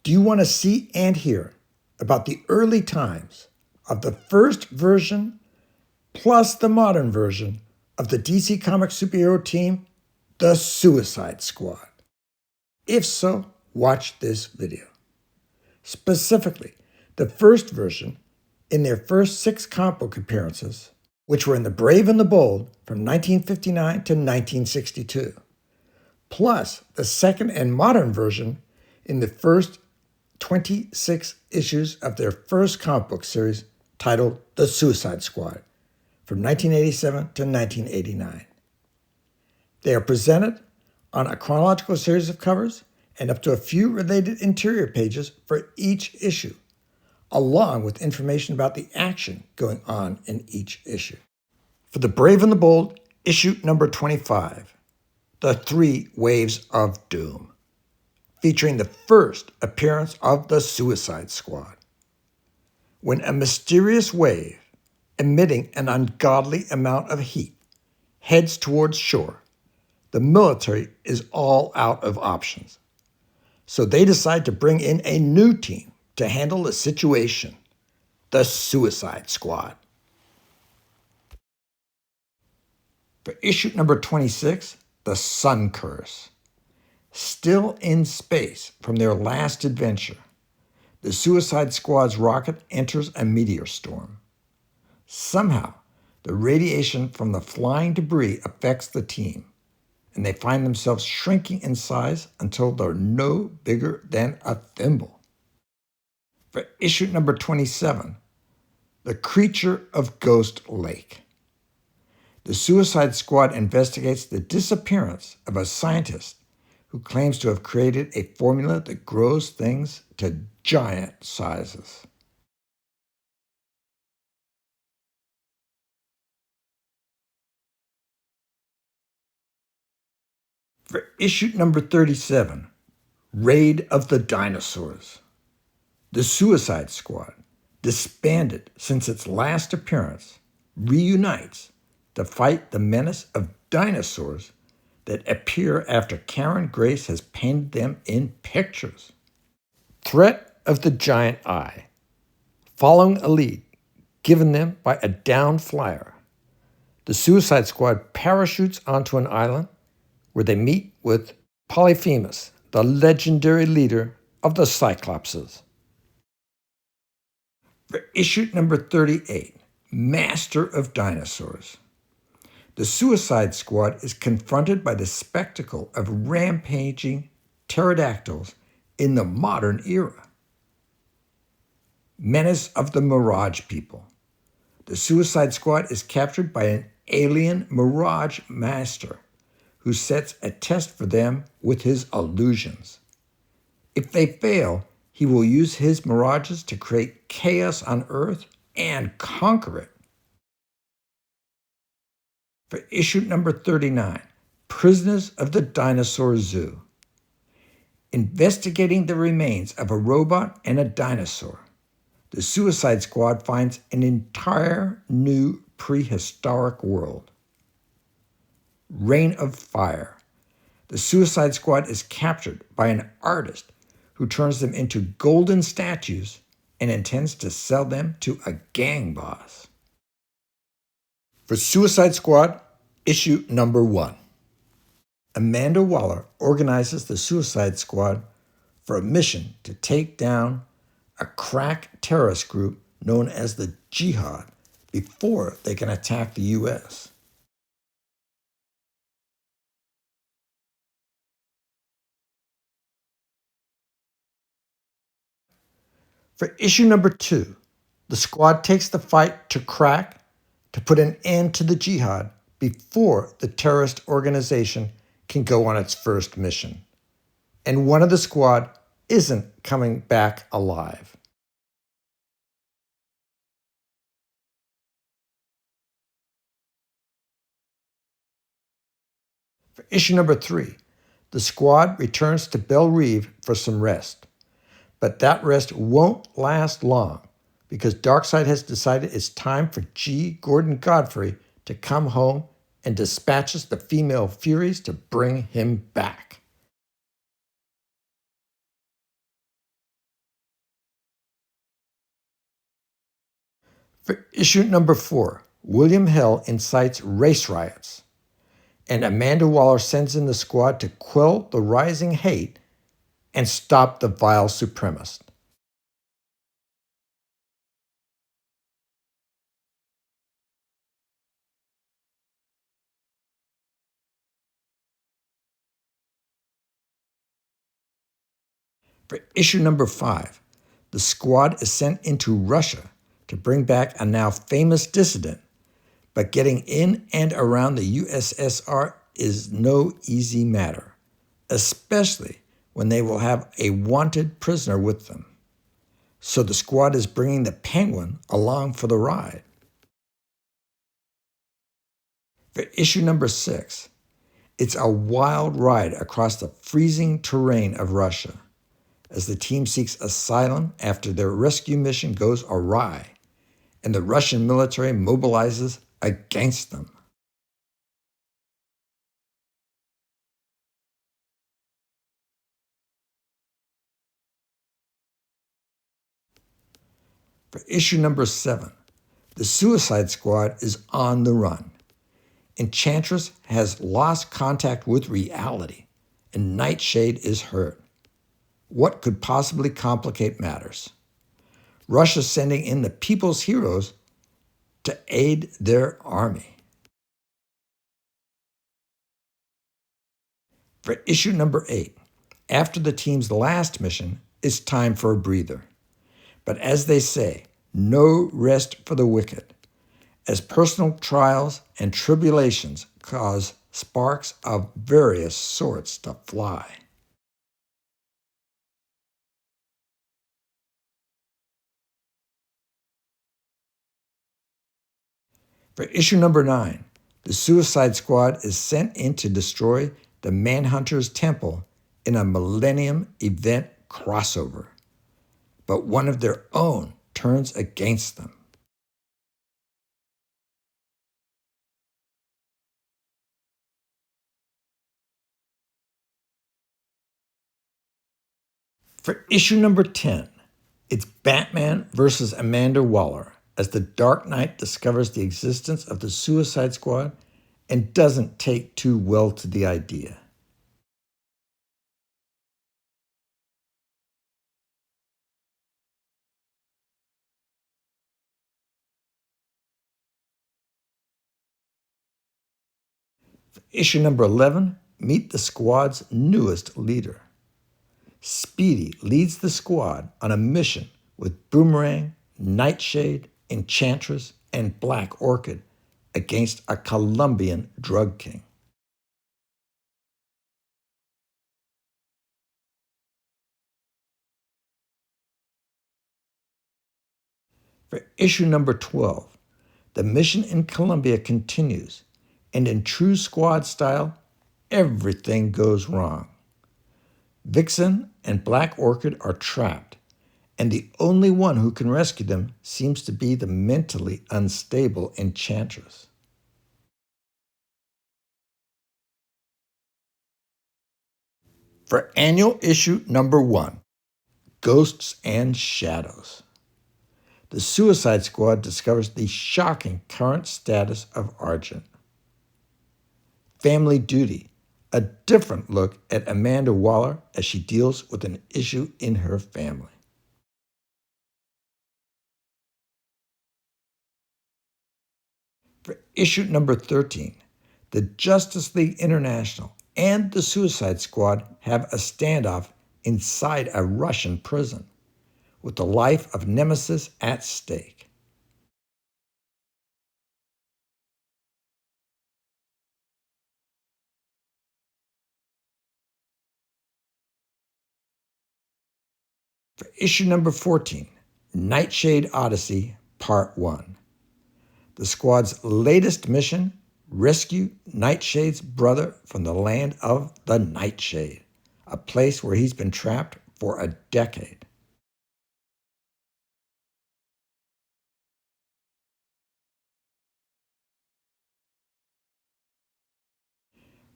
Do you want to see and hear about the early times of the first version plus the modern version of the DC Comics superhero team, the Suicide Squad? If so, watch this video. Specifically, the first version in their first 6 comic book appearances, which were in The Brave and the Bold from 1959 to 1962, plus the second and modern version in the first 26 issues of their first comic book series titled The Suicide Squad from 1987 to 1989. They are presented on a chronological series of covers and up to a few related interior pages for each issue, along with information about the action going on in each issue. For The Brave and the Bold, issue number 25, The 3 Waves of Doom, featuring the first appearance of the Suicide Squad. When a mysterious wave, emitting an ungodly amount of heat, heads towards shore, the military is all out of options. So they decide to bring in a new team to handle the situation, the Suicide Squad. For issue number 26, The Sun Curse. Still in space from their last adventure, the Suicide Squad's rocket enters a meteor storm. Somehow, the radiation from the flying debris affects the team, and they find themselves shrinking in size until they're no bigger than a thimble. For issue number 27, The Creature of Ghost Lake. The Suicide Squad investigates the disappearance of a scientist who claims to have created a formula that grows things to giant sizes. For issue number 37, Raid of the Dinosaurs. The Suicide Squad, disbanded since its last appearance, reunites to fight the menace of dinosaurs that appear after Karen Grace has painted them in pictures. Threat of the Giant Eye. Following a lead given them by a downed flyer, the Suicide Squad parachutes onto an island where they meet with Polyphemus, the legendary leader of the Cyclopses. For issue number 38, Master of Dinosaurs. The Suicide Squad is confronted by the spectacle of rampaging pterodactyls in the modern era. Menace of the Mirage People. The Suicide Squad is captured by an alien Mirage Master who sets a test for them with his illusions. If they fail, he will use his mirages to create chaos on Earth and conquer it. For issue number 39, Prisoners of the Dinosaur Zoo. Investigating the remains of a robot and a dinosaur, the Suicide Squad finds an entire new prehistoric world. Reign of Fire. The Suicide Squad is captured by an artist who turns them into golden statues and intends to sell them to a gang boss. For Suicide Squad, issue number 1. Amanda Waller organizes the Suicide Squad for a mission to take down a crack terrorist group known as the Jihad before they can attack the U.S. For issue number 2, the squad takes the fight to crack to put an end to the Jihad before the terrorist organization can go on its first mission. And one of the squad isn't coming back alive. For issue number 3, the squad returns to Belle Reve for some rest. But that rest won't last long because Darkseid has decided it's time for G. Gordon Godfrey to come home and dispatches the female Furies to bring him back. For issue number 4, William Hill incites race riots, and Amanda Waller sends in the squad to quell the rising hate and stop the vile supremacist. For issue number 5, the squad is sent into Russia to bring back a now famous dissident, but getting in and around the USSR is no easy matter, especially when they will have a wanted prisoner with them. So the squad is bringing the Penguin along for the ride. For issue number 6, it's a wild ride across the freezing terrain of Russia as the team seeks asylum after their rescue mission goes awry and the Russian military mobilizes against them. For issue number 7, the Suicide Squad is on the run. Enchantress has lost contact with reality, and Nightshade is hurt. What could possibly complicate matters? Russia's sending in the people's heroes to aid their army. For issue number 8, after the team's last mission, it's time for a breather. But as they say, no rest for the wicked, as personal trials and tribulations cause sparks of various sorts to fly. For issue number 9, the Suicide Squad is sent in to destroy the Manhunter's temple in a Millennium event crossover. But one of their own turns against them. For issue number 10, it's Batman versus Amanda Waller as the Dark Knight discovers the existence of the Suicide Squad and doesn't take too well to the idea. For issue number 11, meet the squad's newest leader. Speedy leads the squad on a mission with Boomerang, Nightshade, Enchantress, and Black Orchid against a Colombian drug king. For issue number 12, the mission in Colombia continues, and in true squad style, everything goes wrong. Vixen and Black Orchid are trapped, and the only one who can rescue them seems to be the mentally unstable Enchantress. For annual issue number 1, Ghosts and Shadows, the Suicide Squad discovers the shocking current status of Argent. Family Duty, a different look at Amanda Waller as she deals with an issue in her family. For issue number 13, the Justice League International and the Suicide Squad have a standoff inside a Russian prison, with the life of Nemesis at stake. For issue number 14, Nightshade Odyssey, Part 1. The squad's latest mission, rescue Nightshade's brother from the land of the Nightshade, a place where he's been trapped for a decade.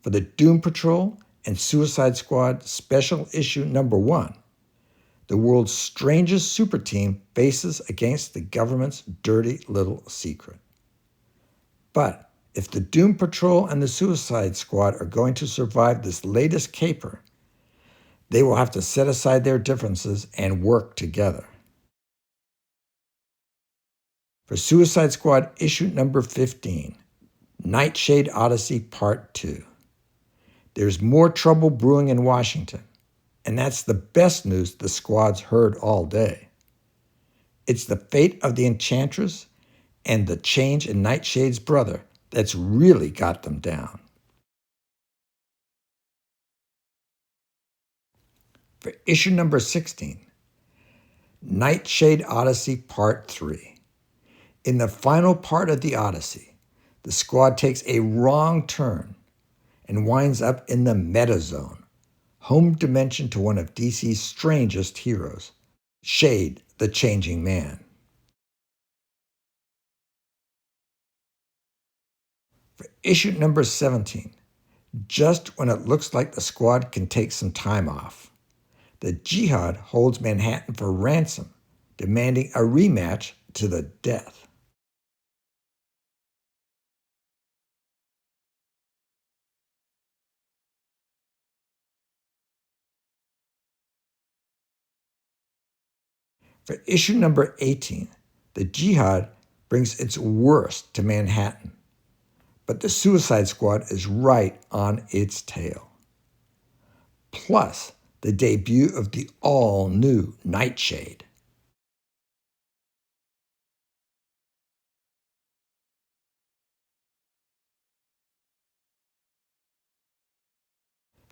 For the Doom Patrol and Suicide Squad Special Issue number 1, the world's strangest super team faces against the government's dirty little secret. But if the Doom Patrol and the Suicide Squad are going to survive this latest caper, they will have to set aside their differences and work together. For Suicide Squad issue number 15, Nightshade Odyssey Part 2. There's more trouble brewing in Washington, and that's the best news the squad's heard all day. It's the fate of the Enchantress and the change in Nightshade's brother that's really got them down. For issue number 16, Nightshade Odyssey Part 3. In the final part of the Odyssey, the squad takes a wrong turn and winds up in the Meta Zone, home dimension to one of DC's strangest heroes, Shade the Changing Man. For issue number 17, just when it looks like the squad can take some time off, the Jihad holds Manhattan for ransom, demanding a rematch to the death. For issue number 18, the Jihad brings its worst to Manhattan, but the Suicide Squad is right on its tail. Plus, the debut of the all-new Nightshade.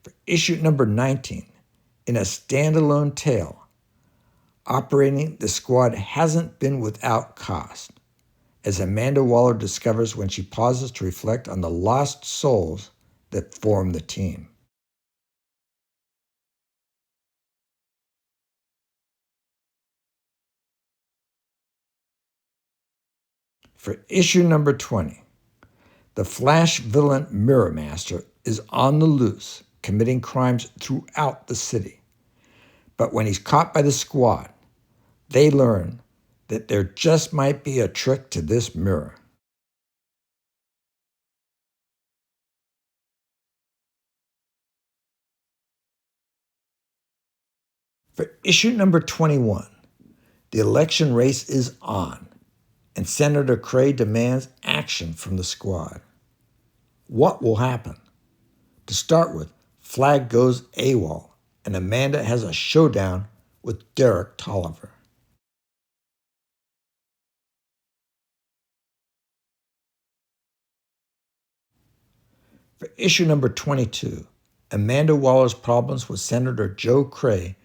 For issue number 19, in a standalone tale, operating the squad hasn't been without cost, as Amanda Waller discovers when she pauses to reflect on the lost souls that form the team. For issue number 20, the Flash villain Mirror Master is on the loose, committing crimes throughout the city. But when he's caught by the squad, they learn that there just might be a trick to this mirror. For issue number 21, the election race is on, and Senator Cray demands action from the squad. What will happen? To start with, Flag goes AWOL, and Amanda has a showdown with Derek Tolliver. For issue number 22, Amanda Waller's problems with Senator Joe Cray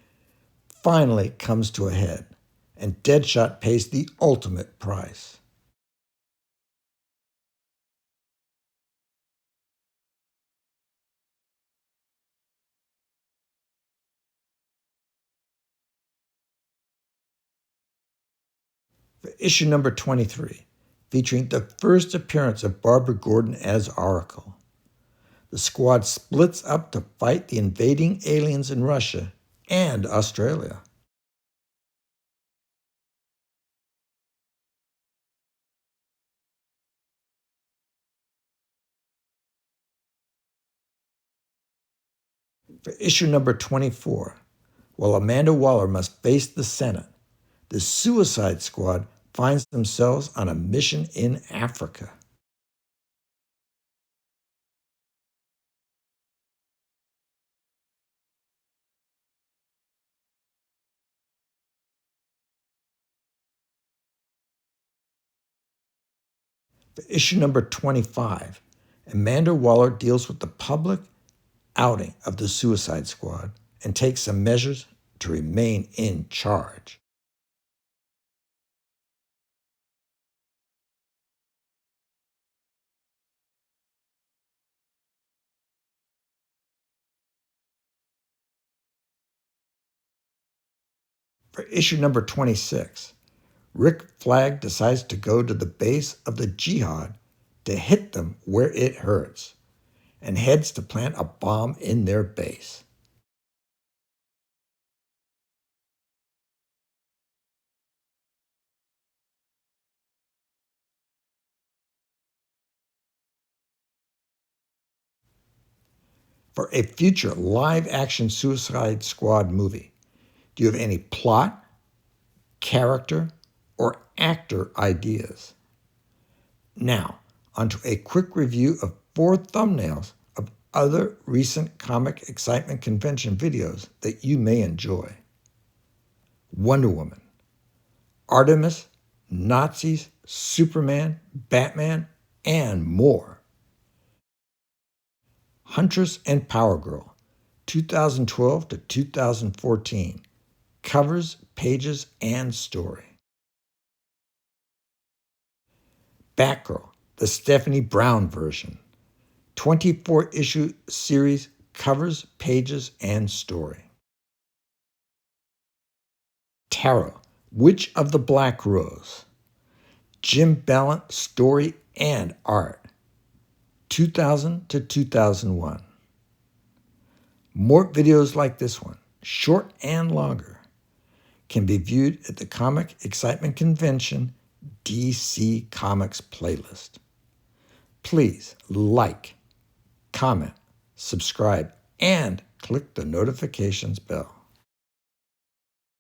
finally comes to a head, and Deadshot pays the ultimate price. For issue number 23, featuring the first appearance of Barbara Gordon as Oracle, the squad splits up to fight the invading aliens in Russia and Australia. For issue number 24, while Amanda Waller must face the Senate, the Suicide Squad finds themselves on a mission in Africa. For issue number 25, Amanda Waller deals with the public outing of the Suicide Squad and takes some measures to remain in charge. For issue number 26, Rick Flag decides to go to the base of the Jihad to hit them where it hurts, and heads to plant a bomb in their base. for a future live-action Suicide Squad movie? Do you have any plot, character, or actor ideas? Now, onto a quick review of 4 thumbnails of other recent Comic Excitement Convention videos that you may enjoy. Wonder Woman, Artemis, Nazis, Superman, Batman, and more. Huntress and Power Girl, 2012 to 2014. Covers, pages, and story. Batgirl, the Stephanie Brown version. 24-issue series, covers, pages, and story. Tarot, Witch of the Black Rose. Jim Ballant story and art. 2000 to 2001. More videos like this one, short and longer, can be viewed at the Comic Excitement Convention DC Comics playlist. Please like, comment, subscribe, and click the notifications bell.